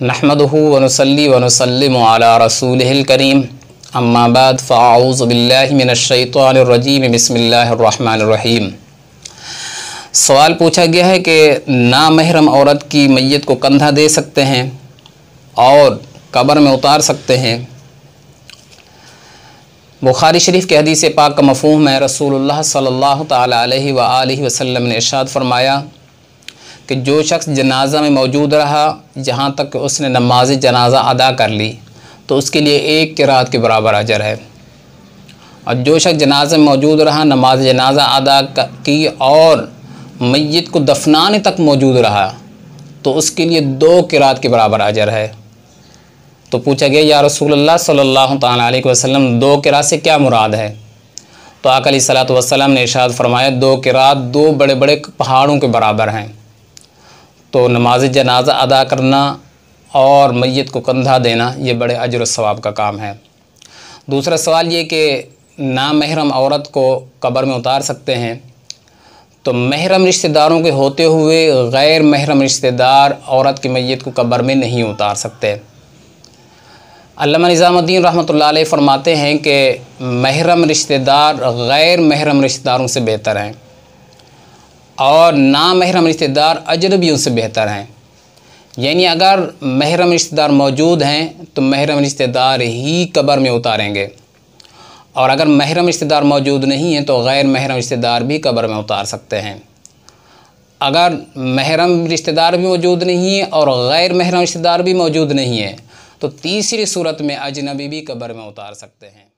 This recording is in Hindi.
नहमदुहु व नुसल्ली व नुसल्लिमु अला रसूलिहिल करीम अम्मा बाद फ़अऊज़ु बिल्लाहि मिनश शैतानिर रजीम बिस्मिल्लाहिर रहमानिर रहीम। सवाल पूछा गया है कि नामहरम औरत की मैयत को कंधा दे सकते हैं और कब्र में उतार सकते हैं। बुखारी शरीफ के हदीस पाक का मफ़हूम है, रसूलुल्लाह सल्लल्लाहु तआला अलैहि व आलिहि वसल्लम ने इरशाद फरमाया कि जो शख्स जनाज़ा में मौजूद रहा जहाँ तक उसने नमाज जनाज़ा अदा कर ली तो उसके लिए एक क़िरात के बराबर अजर है, और जो शख्स जनाज़ा में मौजूद रहा, नमाज जनाज़ा अदा की और मैयत को दफनाने तक मौजूद रहा तो उसके लिए 2 क़िरात के बराबर अजर है। तो पूछा गया, या रसूलुल्लाह सल्लल्लाहु तआला अलैहि वसल्लम 2 क़िरात से क्या मुराद है? तो आका अलैहिस्सलातु वस्सलाम ने इरशाद फरमाया, 2 क़िरात 2 बड़े बड़े पहाड़ों के बराबर हैं। तो नमाज जनाज़ा अदा करना और मैयत को कंधा देना ये बड़े अजर सवाब का काम है। दूसरा सवाल ये कि नामहरम औरत को कब्र में उतार सकते हैं, तो महरम रिश्तेदारों के होते हुए गैर महरम रिश्तेदार औरत की मैयत को कब्र में नहीं उतार सकते। अल्लामा निज़ामुद्दीन रहमतुल्लाह अलैह फरमाते हैं कि महरम रिश्तेदार गैर महरम रिश्तेदारों से बेहतर हैं और नामहरम रिश्तेदार अजनबियों से बेहतर हैं। यानी अगर महरम रिश्तेदार मौजूद हैं तो महरम रिश्तेदार ही कब्र में उतारेंगे, और अगर महरम रिश्तेदार मौजूद नहीं हैं तो गैर महरम रिश्तेदार भी कब्र में उतार सकते हैं। अगर महरम रिश्तेदार भी मौजूद नहीं है और गैर महरम रिश्तेदार भी मौजूद नहीं है तो तीसरी सूरत में अजनबी भी कब्र में उतार सकते हैं।